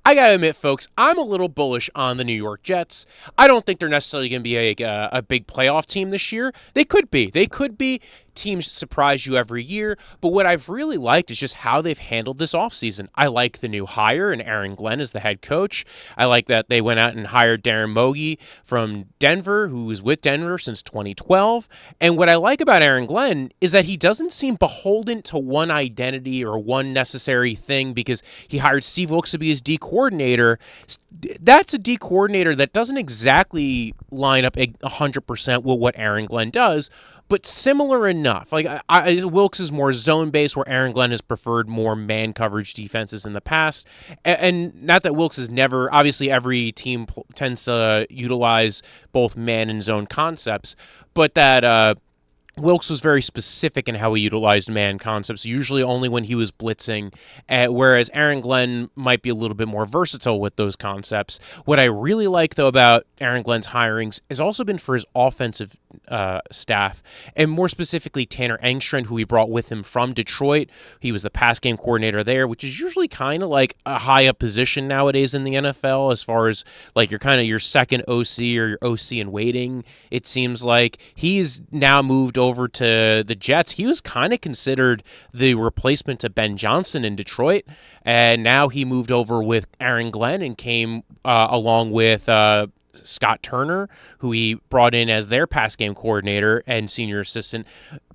I gotta admit, folks, I'm a little bullish on the New York Jets. I don't think they're necessarily going to be a big playoff team this year. They could be. They could be. Teams surprise you every year, but what I've really liked is just how they've handled this offseason. I like the new hire and Aaron Glenn as the head coach. I like that they went out and hired Darren Mougey from Denver, who was with Denver since 2012. And what I like about Aaron Glenn is that he doesn't seem beholden to one identity or one necessary thing because he hired Steve Wilks to be his D coordinator. That's a D coordinator that doesn't exactly line up 100% with what Aaron Glenn does, but similar enough. Like Wilks is more zone-based, where Aaron Glenn has preferred more man coverage defenses in the past. And not that Wilks has never, obviously every team tends to utilize both man and zone concepts, but that Wilks was very specific in how he utilized man concepts, usually only when he was blitzing, whereas Aaron Glenn might be a little bit more versatile with those concepts. What I really like, though, about Aaron Glenn's hirings has also been for his offensive staff, and more specifically Tanner Engstrand, who he brought with him from Detroit. He was the pass game coordinator there, which is usually kind of like a high up position nowadays in the NFL, as far as like your second OC or your OC in waiting. It seems like he's now moved over to the Jets. He was kind of considered the replacement to Ben Johnson in Detroit, and now he moved over with Aaron Glenn and came along with Scott Turner, who he brought in as their pass game coordinator and senior assistant.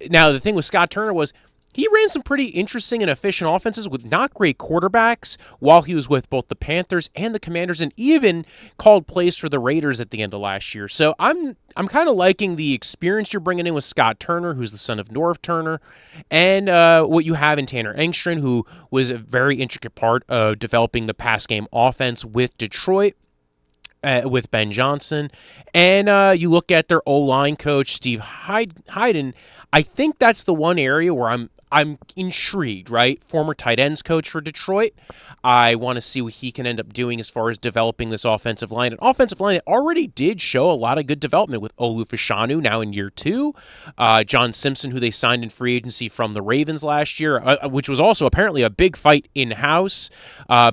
Now, the thing with Scott Turner was he ran some pretty interesting and efficient offenses with not great quarterbacks while he was with both the Panthers and the Commanders, and even called plays for the Raiders at the end of last year. So I'm kind of liking the experience you're bringing in with Scott Turner, who's the son of Norv Turner, and what you have in Tanner Engstrand, who was a very intricate part of developing the pass game offense with Detroit. With Ben Johnson, and you look at their O-line coach Steve Heiden. I think that's the one area where I'm intrigued, right? Former tight ends coach for Detroit. I want to see what he can end up doing as far as developing this offensive line. An offensive line that already did show a lot of good development with Olu Fashanu now in year 2. John Simpson, who they signed in free agency from the Ravens last year, which was also apparently a big fight in-house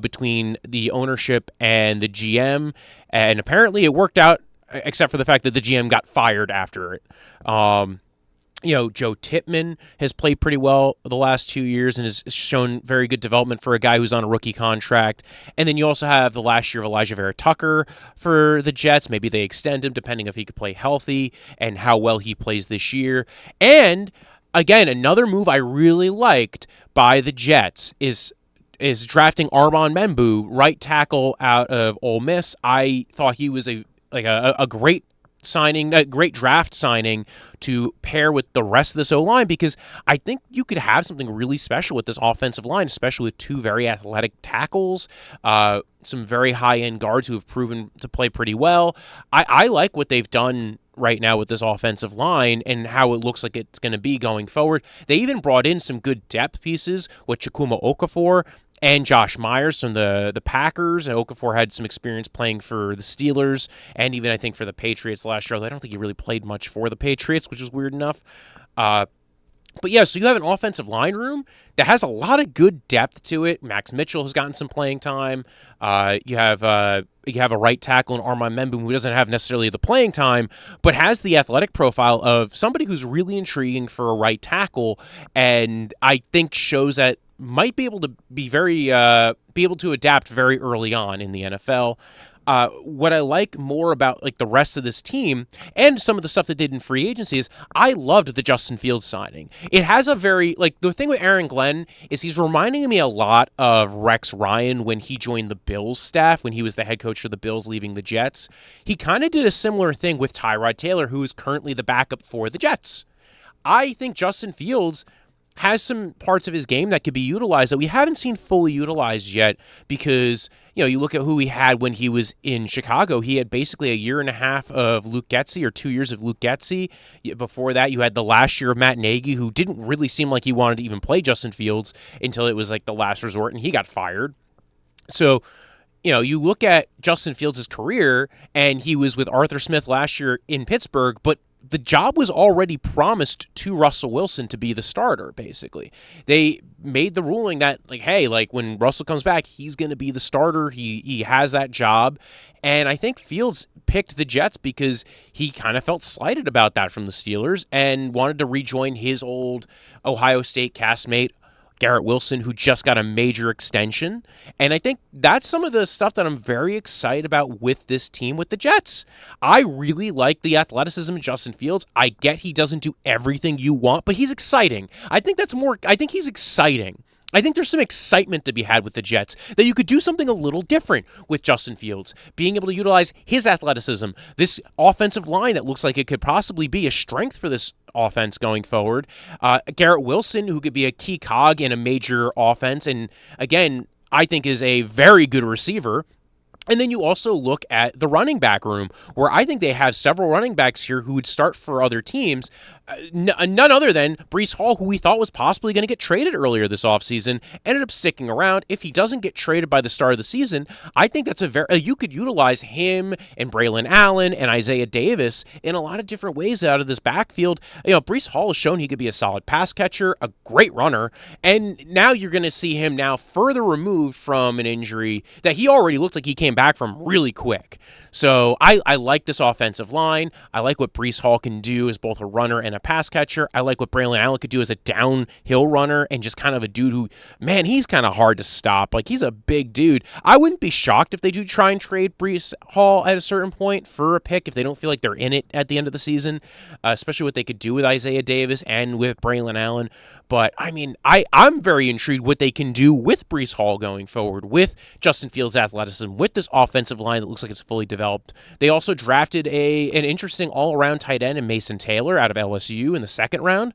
between the ownership and the GM. And apparently it worked out, except for the fact that the GM got fired after it. Joe Tippmann has played pretty well the last 2 years and has shown very good development for a guy who's on a rookie contract. And then you also have the last year of Elijah Vera Tucker for the Jets. Maybe they extend him depending if he could play healthy and how well he plays this year. And again, another move I really liked by the Jets is drafting Armand Membu, right tackle out of Ole Miss. I thought he was a great signing, a great draft signing to pair with the rest of this O-line, because I think you could have something really special with this offensive line, especially with two very athletic tackles, some very high-end guards who have proven to play pretty well. I like what they've done right now with this offensive line and how it looks like it's going to be going forward. They even brought in some good depth pieces with Chukwuma Okafor and Josh Myers from the Packers. And Okafor had some experience playing for the Steelers and even, I think, for the Patriots last year. Although I don't think he really played much for the Patriots, which is weird enough. But yeah, so you have an offensive line room that has a lot of good depth to it. Max Mitchell has gotten some playing time. You have a right tackle in Armand Membu, who doesn't have necessarily the playing time, but has the athletic profile of somebody who's really intriguing for a right tackle, and I think shows that might be able to be able to adapt very early on in the NFL. What I like more about like the rest of this team and some of the stuff they did in free agency is I loved the Justin Fields signing. It has a very, like, the thing with Aaron Glenn is he's reminding me a lot of Rex Ryan when he joined the Bills staff, when he was the head coach for the Bills leaving the Jets. He kind of did a similar thing with Tyrod Taylor, who is currently the backup for the Jets. I think Justin Fields has some parts of his game that could be utilized that we haven't seen fully utilized yet, because, you look at who he had when he was in Chicago. He had basically a year and a half of Luke Getsy, or 2 years of Luke Getsy. Before that, you had the last year of Matt Nagy, who didn't really seem like he wanted to even play Justin Fields until it was like the last resort, and he got fired. So, you look at Justin Fields' career, and he was with Arthur Smith last year in Pittsburgh, but the job was already promised to Russell Wilson to be the starter, basically. They made the ruling that, like, hey, like, when Russell comes back, he's going to be the starter. He has that job. And I think Fields picked the Jets because he kind of felt slighted about that from the Steelers and wanted to rejoin his old Ohio State castmate, Garrett Wilson, who just got a major extension. And I think that's some of the stuff that I'm very excited about with this team, with the Jets. I really like the athleticism of Justin Fields. I get he doesn't do everything you want, but he's exciting. I think he's exciting. I think there's some excitement to be had with the Jets, that you could do something a little different with Justin Fields, being able to utilize his athleticism, this offensive line that looks like it could possibly be a strength for this offense going forward. Garrett Wilson, who could be a key cog in a major offense, and again, I think is a very good receiver. And then you also look at the running back room, where I think they have several running backs here who would start for other teams. None other than Breece Hall, who we thought was possibly going to get traded earlier this offseason, ended up sticking around. If he doesn't get traded by the start of the season, I think that's you could utilize him and Braylon Allen and Isaiah Davis in a lot of different ways out of this backfield. Breece Hall has shown he could be a solid pass catcher, a great runner, and now you're going to see him now further removed from an injury that he already looked like he came back from really quick. So I like this offensive line. I like what Breece Hall can do as both a runner and a pass catcher. I like what Braylon Allen could do as a downhill runner and just kind of a dude who, man, he's kind of hard to stop. Like, he's a big dude. I wouldn't be shocked if they do try and trade Breece Hall at a certain point for a pick if they don't feel like they're in it at the end of the season, especially what they could do with Isaiah Davis and with Braylon Allen. But, I mean, I'm very intrigued what they can do with Breece Hall going forward, with Justin Fields' athleticism, with this offensive line that looks like it's fully developed. They also drafted an interesting all-around tight end in Mason Taylor out of LSU in the second round.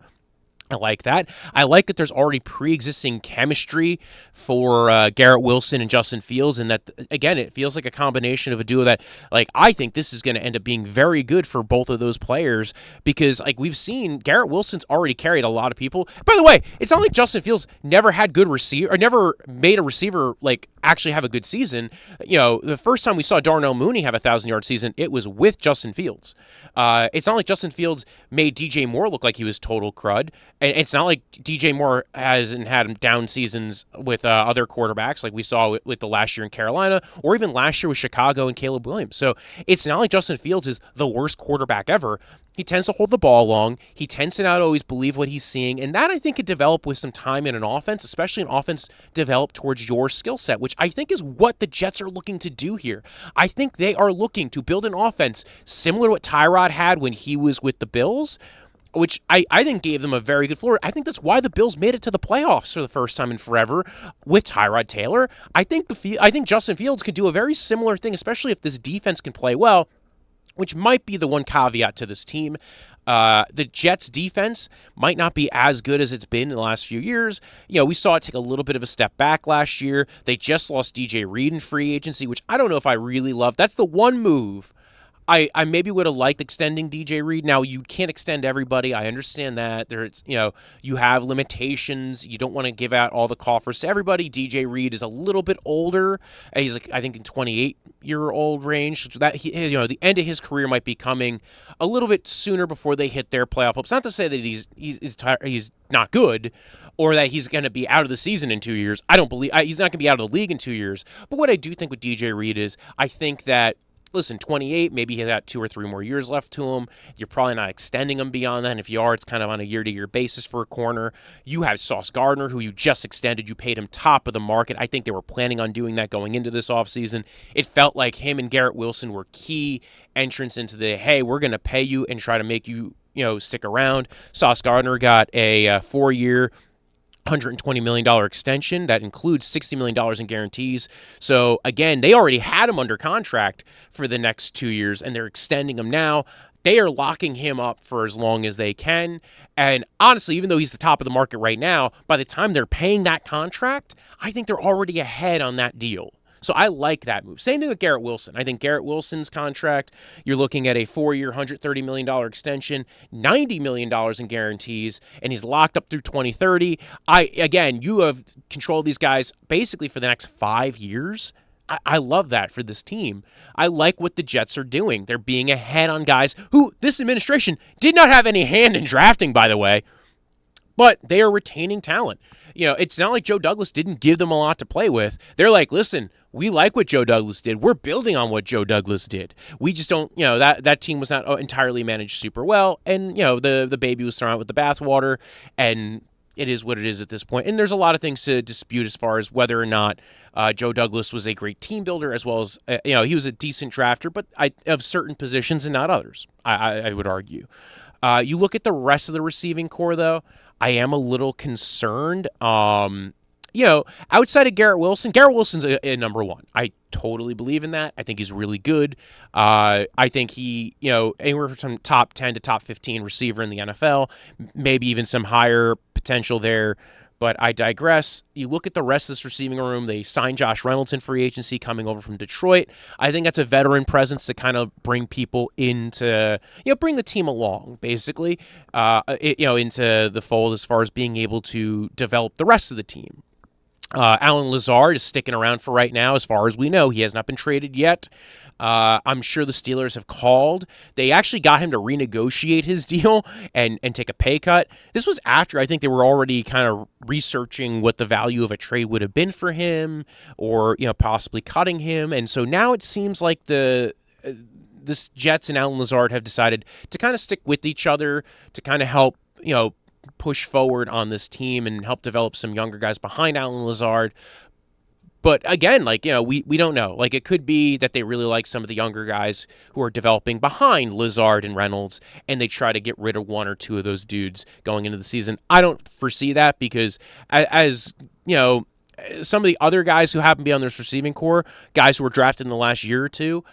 I like that. I like that there's already pre-existing chemistry for Garrett Wilson and Justin Fields, and that, again, it feels like a combination of a duo that, like, I think this is going to end up being very good for both of those players because, like, we've seen Garrett Wilson's already carried a lot of people. By the way, it's not like Justin Fields never had good receiver or never made a receiver, like, actually have a good season. The first time we saw Darnell Mooney have a 1,000-yard season, it was with Justin Fields. It's not like Justin Fields made DJ Moore look like he was total crud. And it's not like DJ Moore hasn't had down seasons with other quarterbacks like we saw with the last year in Carolina or even last year with Chicago and Caleb Williams. So it's not like Justin Fields is the worst quarterback ever. He tends to hold the ball long. He tends to not always believe what he's seeing. And that, I think, could develop with some time in an offense, especially an offense developed towards your skill set, which I think is what the Jets are looking to do here. I think they are looking to build an offense similar to what Tyrod had when he was with the Bills, which I think gave them a very good floor. I think that's why the Bills made it to the playoffs for the first time in forever with Tyrod Taylor. I think Justin Fields could do a very similar thing, especially if this defense can play well, which might be the one caveat to this team. The Jets' defense might not be as good as it's been in the last few years. We saw it take a little bit of a step back last year. They just lost DJ Reed in free agency, which I don't know if I really love. That's the one move I maybe would have liked extending DJ Reed. Now, you can't extend everybody. I understand that. You have limitations. You don't want to give out all the coffers to everybody. DJ Reed is a little bit older. He's like, I think, in 28-year-old range. So that the end of his career might be coming a little bit sooner before they hit their playoff hopes. Not to say that he's not good, or that he's going to be out of the season in 2 years. I don't believe he's not going to be out of the league in 2 years. But what I do think with DJ Reed is, I think that, listen, 28, maybe he's got 2 or 3 more years left to him. You're probably not extending him beyond that. And if you are, it's kind of on a year-to-year basis for a corner. You have Sauce Gardner, who you just extended. You paid him top of the market. I think they were planning on doing that going into this offseason. It felt like him and Garrett Wilson were key entrants into the, hey, we're going to pay you and try to make you, stick around. Sauce Gardner got a 4-year, $120 million extension that includes $60 million in guarantees. So, again, they already had him under contract for the next 2 years, and they're extending him now. They are locking him up for as long as they can. And honestly, even though he's the top of the market right now, by the time they're paying that contract, I think they're already ahead on that deal. So I like that move. Same thing with Garrett Wilson. I think Garrett Wilson's contract, you're looking at a 4-year, $130 million extension, $90 million in guarantees, and he's locked up through 2030. You have control of these guys basically for the next 5 years. I love that for this team. I like what the Jets are doing. They're being ahead on guys who this administration did not have any hand in drafting, by the way, but they are retaining talent. It's not like Joe Douglas didn't give them a lot to play with. They're like, listen, we like what Joe Douglas did. We're building on what Joe Douglas did. We just don't, that team was not entirely managed super well. And, the baby was thrown out with the bathwater, and it is what it is at this point. And there's a lot of things to dispute as far as whether or not Joe Douglas was a great team builder, as well as, he was a decent drafter, but of certain positions and not others, I would argue. You look at the rest of the receiving core, though, I am a little concerned. Outside of Garrett Wilson's a number one. I totally believe in that. I think he's really good. I think he, anywhere from top 10 to top 15 receiver in the NFL, maybe even some higher potential there. But I digress. You look at the rest of this receiving room. They signed Josh Reynolds in free agency coming over from Detroit. I think that's a veteran presence to kind of bring people into, bring the team along, basically, into the fold as far as being able to develop the rest of the team. Allen Lazard is sticking around for right now, as far as we know. He has not been traded yet. I'm sure the Steelers have called. They actually got him to renegotiate his deal and take a pay cut. This was after I think they were already kind of researching what the value of a trade would have been for him, or possibly cutting him. And so now it seems like this Jets and Allen Lazard have decided to kind of stick with each other to kind of help push forward on this team and help develop some younger guys behind Allen Lazard. But again, we don't know. It could be that they really like some of the younger guys who are developing behind Lazard and Reynolds, and they try to get rid of one or two of those dudes going into the season. I don't foresee that because, as some of the other guys who happen to be on this receiving core, guys who were drafted in the last year or two,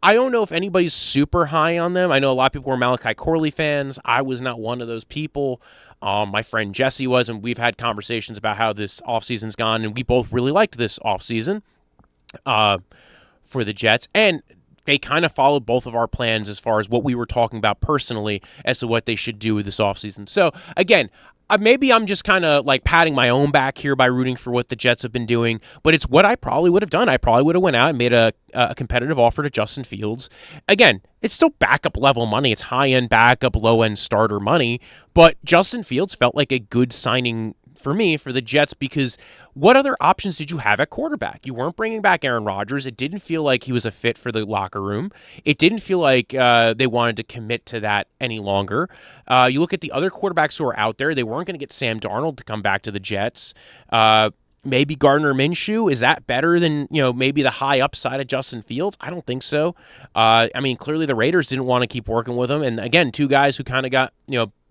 I don't know if anybody's super high on them. I know a lot of people were Malachi Corley fans. I was not one of those people. My friend Jesse was, and we've had conversations about how this offseason's gone, and we both really liked this offseason for the Jets. And they kind of followed both of our plans as far as what we were talking about personally as to what they should do with this offseason. So, again, maybe I'm just kind of patting my own back here by rooting for what the Jets have been doing, but it's what I probably would have done. I probably would have went out and made a competitive offer to Justin Fields. Again, it's still backup level money. It's high-end backup, low-end starter money, but Justin Fields felt like a good signing for me, for the Jets, because what other options did you have at quarterback? You weren't bringing back Aaron Rodgers. It didn't feel like he was a fit for the locker room. It didn't feel like they wanted to commit to that any longer. You look at the other quarterbacks who are out there. They weren't going to get Sam Darnold to come back to the Jets. Maybe Gardner Minshew. Is that better than, maybe the high upside of Justin Fields? I don't think so. Clearly the Raiders didn't want to keep working with him. And again, two guys who kind of got,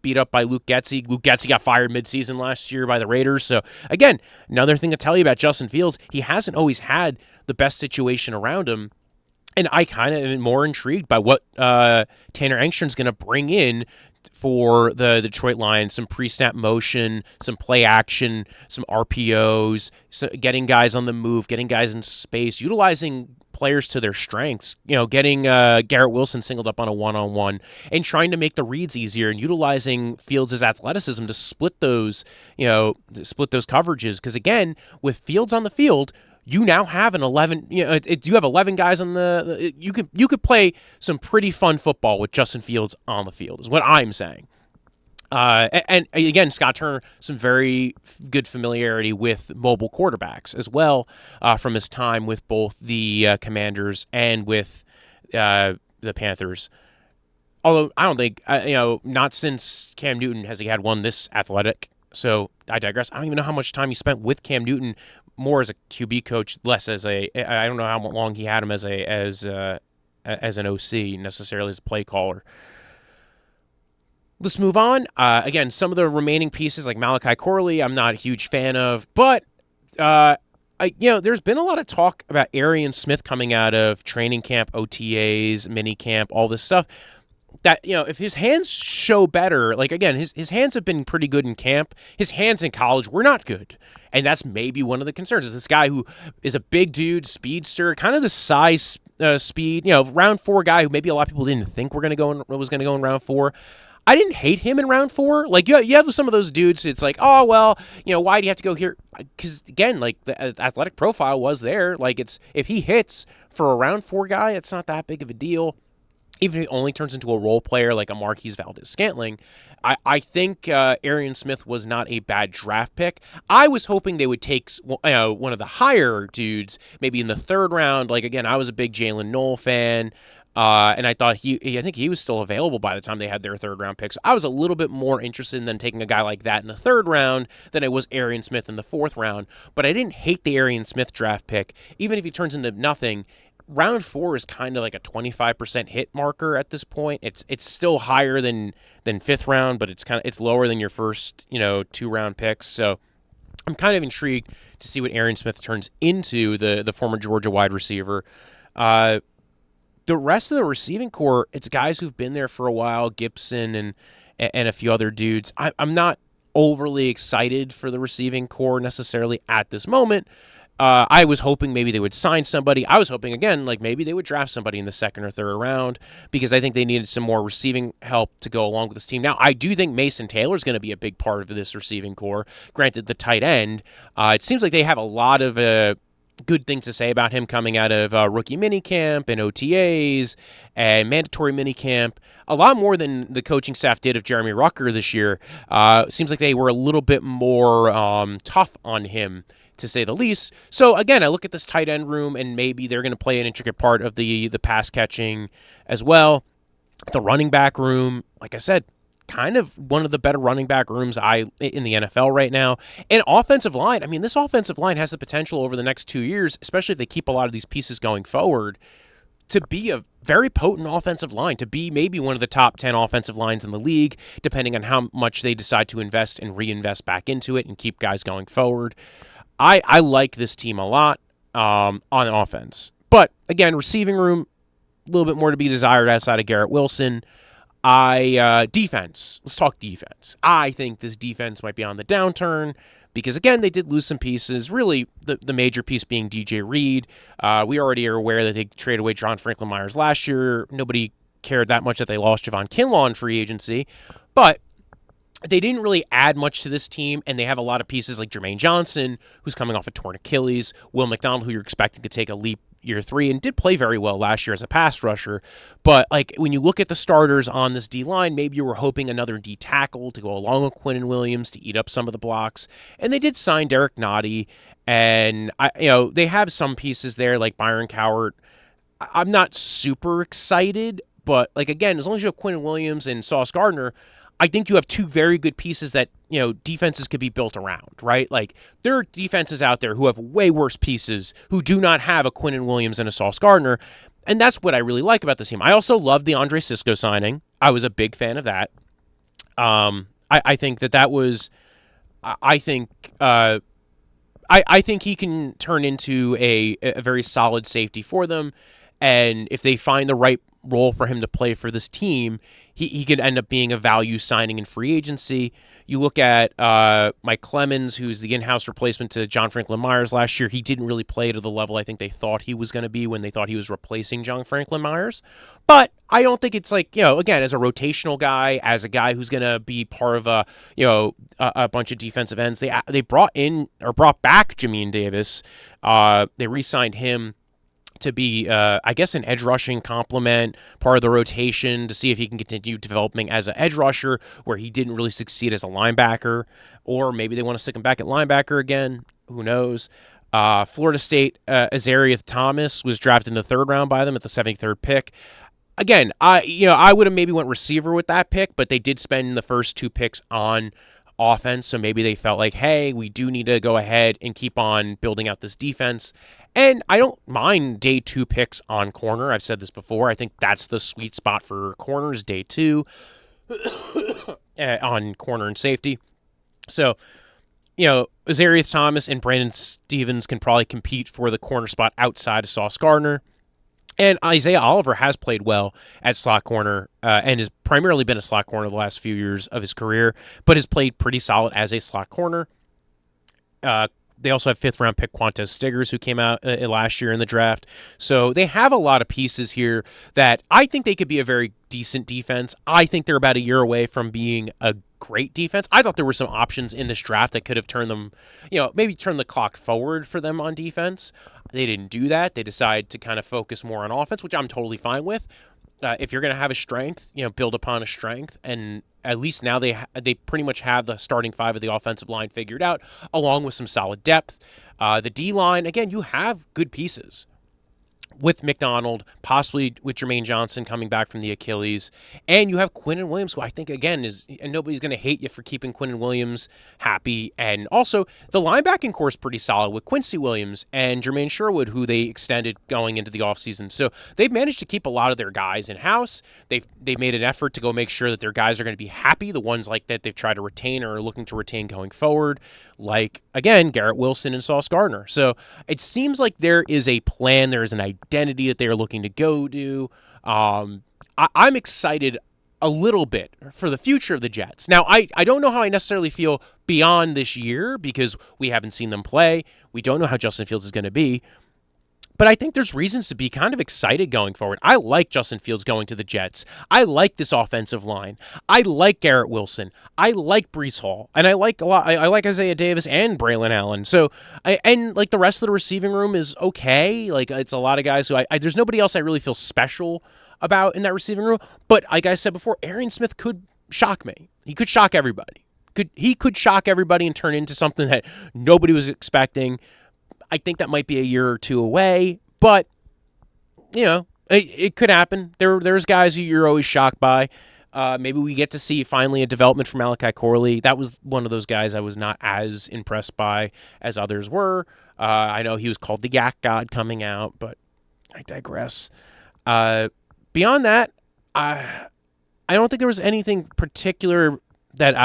beat up by Luke Getsy. Luke Getsy got fired midseason last year by the Raiders. So, again, another thing to tell you about Justin Fields, he hasn't always had the best situation around him. And I kind of am more intrigued by what Tanner Engstrand's going to bring in for the Detroit Lions. Some pre-snap motion, some play action, some RPOs, getting guys on the move, getting guys in space, utilizing players to their strengths, getting Garrett Wilson singled up on a one-on-one and trying to make the reads easier and utilizing Fields' athleticism to split those coverages. Because again, with Fields on the field, you now have an 11, you have 11 guys on you could play some pretty fun football with Justin Fields on the field is what I'm saying. And again, Scott Turner, some very good familiarity with mobile quarterbacks as well from his time with both the Commanders and with the Panthers. Although I don't think, not since Cam Newton has he had one this athletic. So I digress. I don't even know how much time he spent with Cam Newton, more as a QB coach, less as I don't know how long he had him as an OC necessarily as a play caller. Let's move on. Again, some of the remaining pieces like Malachi Corley, I'm not a huge fan of, but there's been a lot of talk about Arian Smith coming out of training camp, OTAs, mini camp, all this stuff. That, if his hands show better, again, his hands have been pretty good in camp. His hands in college were not good. And that's maybe one of the concerns. Is this guy who is a big dude, speedster, kind of the size, speed, round four guy who maybe a lot of people didn't think was going to go in round four. I didn't hate him in round 4. Like, you have some of those dudes, it's like, oh, well, why do you have to go here? Because, again, like, the athletic profile was there. Like, if he hits for a round 4 guy, it's not that big of a deal. Even if he only turns into a role player like a Marquise Valdez-Scantling, I think Arian Smith was not a bad draft pick. I was hoping they would take one of the higher dudes, maybe in the 3rd round. Like, again, I was a big Jalen Knoll fan. And I thought I think he was still available by the time they had their 3rd round pick. So I was a little bit more interested in taking a guy like that in the 3rd round than I was Arian Smith in the 4th round. But I didn't hate the Arian Smith draft pick, even if he turns into nothing. Round 4 is kind of like a 25% hit marker at this point. It's still higher than 5th round, but it's lower than your first 2-round picks. So I'm kind of intrigued to see what Arian Smith turns into, the former Georgia wide receiver. The rest of the receiving core, it's guys who've been there for a while, Gibson and a few other dudes. I'm not overly excited for the receiving core necessarily at this moment. I was hoping maybe they would sign somebody. I was hoping, again, like maybe they would draft somebody in the 2nd or 3rd round, because I think they needed some more receiving help to go along with this team. Now, I do think Mason Taylor is going to be a big part of this receiving core. Granted, the tight end, it seems like they have a lot of good things to say about him coming out of rookie minicamp and OTAs and mandatory minicamp. A lot more than the coaching staff did of Jeremy Rucker this year. Seems like they were a little bit more tough on him, to say the least. So, again, I look at this tight end room, and maybe they're going to play an intricate part of the pass catching as well. The running back room, like I said, kind of one of the better running back rooms in the NFL right now. And offensive line, I mean, this offensive line has the potential over the next 2 years, especially if they keep a lot of these pieces going forward, to be a very potent offensive line, to be maybe one of the top 10 offensive lines in the league, depending on how much they decide to invest and reinvest back into it and keep guys going forward. I like this team a lot on offense. But, again, receiving room, a little bit more to be desired outside of Garrett Wilson. Defense. Let's talk defense. I think this defense might be on the downturn because, again, they did lose some pieces. Really, the major piece being DJ Reed. We already are aware that they traded away John Franklin Myers last year. Nobody cared that much that they lost Javon Kinlaw in free agency. But they didn't really add much to this team, and they have a lot of pieces like Jermaine Johnson, who's coming off a torn Achilles, Will McDonald, who you're expecting to take a leap year 3 and did play very well last year as a pass rusher. But like when you look at the starters on this D-line, maybe you were hoping another D tackle to go along with Quinnen Williams to eat up some of the blocks. And they did sign Derek Nottie, and they have some pieces there like Byron Cowart. I'm not super excited, but like again, as long as you have Quinnen Williams and Sauce Gardner, I think you have 2 very good pieces that, defenses could be built around, right? Like, there are defenses out there who have way worse pieces who do not have a Quinnen Williams and a Sauce Gardner, and that's what I really like about this team. I also love the Andre Sisco signing. I was a big fan of that. I think that was, I think he can turn into a very solid safety for them, and if they find the right role for him to play for this team, he could end up being a value signing in free agency. You look at Mike Clemens, who's the in-house replacement to John Franklin Myers last year. He didn't really play to the level I think they thought he was going to be when they thought he was replacing John Franklin Myers. But I don't think it's like, again, as a rotational guy, as a guy who's going to be part of a bunch of defensive ends. They brought back Jamin Davis. They re-signed him to be, I guess, an edge rushing complement, part of the rotation to see if he can continue developing as an edge rusher where he didn't really succeed as a linebacker, or maybe they want to stick him back at linebacker again. Who knows? Florida State, Azariah Thomas was drafted in the 3rd round by them at the 73rd pick. Again, I would have maybe went receiver with that pick, but they did spend the first 2 picks on offense, so maybe they felt like, hey, we do need to go ahead and keep on building out this defense. And I don't mind day 2 picks on corner. I've said this before. I think that's the sweet spot for corners, day 2 on corner and safety. So, Azariah Thomas and Brandon Stevens can probably compete for the corner spot outside of Sauce Gardner. And Isaiah Oliver has played well at slot corner and has primarily been a slot corner the last few years of his career, but has played pretty solid as a slot corner. They also have 5th-round pick Quantez Stiggers, who came out last year in the draft. So they have a lot of pieces here that I think they could be a very decent defense. I think they're about a year away from being a great defense. I thought there were some options in this draft that could have turned them, maybe turn the clock forward for them on defense. They didn't do that. They decided to kind of focus more on offense, which I'm totally fine with. If you're going to have a strength, build upon a strength, and at least now they pretty much have the starting five of the offensive line figured out, along with some solid depth. The D-line, again, you have good pieces with McDonald, possibly with Jermaine Johnson coming back from the Achilles, and you have Quinnen Williams, who I think, again, and nobody's going to hate you for keeping Quinnen Williams happy, and also the linebacking core is pretty solid with Quincy Williams and Jermaine Sherwood, who they extended going into the offseason. So they've managed to keep a lot of their guys in-house. They've made an effort to go make sure that their guys are going to be happy, the ones like that they've tried to retain or are looking to retain going forward, like, again, Garrett Wilson and Sauce Gardner. So it seems like there is a plan, there is an identity that they are looking to go to. I'm excited a little bit for the future of the Jets. Now, I don't know how I necessarily feel beyond this year because we haven't seen them play. We don't know how Justin Fields is going to be. But I think there's reasons to be kind of excited going forward. I like Justin Fields going to the Jets. I like this offensive line. I like Garrett Wilson. I like Breece Hall. And I like a lot. I like Isaiah Davis and Braylon Allen. So, like the rest of the receiving room is okay. Like it's a lot of guys who there's nobody else I really feel special about in that receiving room. But like I said before, Arian Smith could shock me. He could shock everybody. He could shock everybody and turn into something that nobody was expecting. I think that might be a year or two away, but, it could happen. There's guys who you're always shocked by. Maybe we get to see finally a development from Malachi Corley. That was one of those guys I was not as impressed by as others were. I know he was called the Yak God coming out, but I digress. Beyond that, I don't think there was anything particular that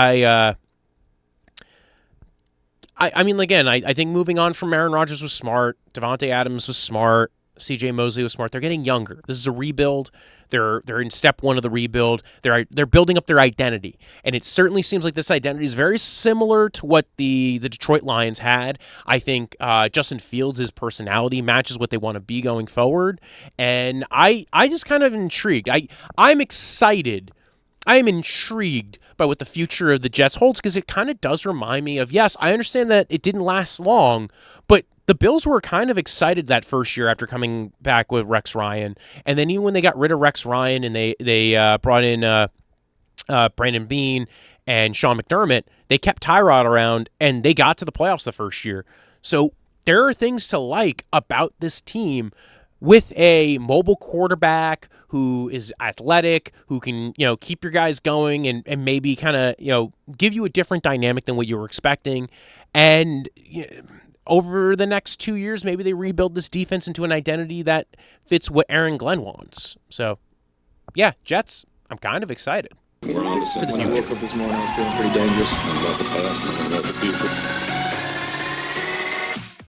I mean, again, I think moving on from Aaron Rodgers was smart. Devontae Adams was smart. C.J. Mosley was smart. They're getting younger. This is a rebuild. They're in step one of the rebuild. They're building up their identity, and it certainly seems like this identity is very similar to what the Detroit Lions had. I think Justin Fields' personality matches what they want to be going forward, and I just kind of intrigued. I'm excited. I am intrigued by what the future of the Jets holds because it kind of does remind me of, yes, I understand that it didn't last long, but the Bills were kind of excited that first year after coming back with Rex Ryan. And then even when they got rid of Rex Ryan and they brought in Brandon Beane and Sean McDermott, they kept Tyrod around and they got to the playoffs the first year. So there are things to like about this team with a mobile quarterback who is athletic, who can, keep your guys going and maybe kind of, give you a different dynamic than what you were expecting. And over the next 2 years, maybe they rebuild this defense into an identity that fits what Aaron Glenn wants. So, yeah, Jets, I'm kind of excited. When I woke up this morning, I was feeling pretty dangerous about the past and about the future.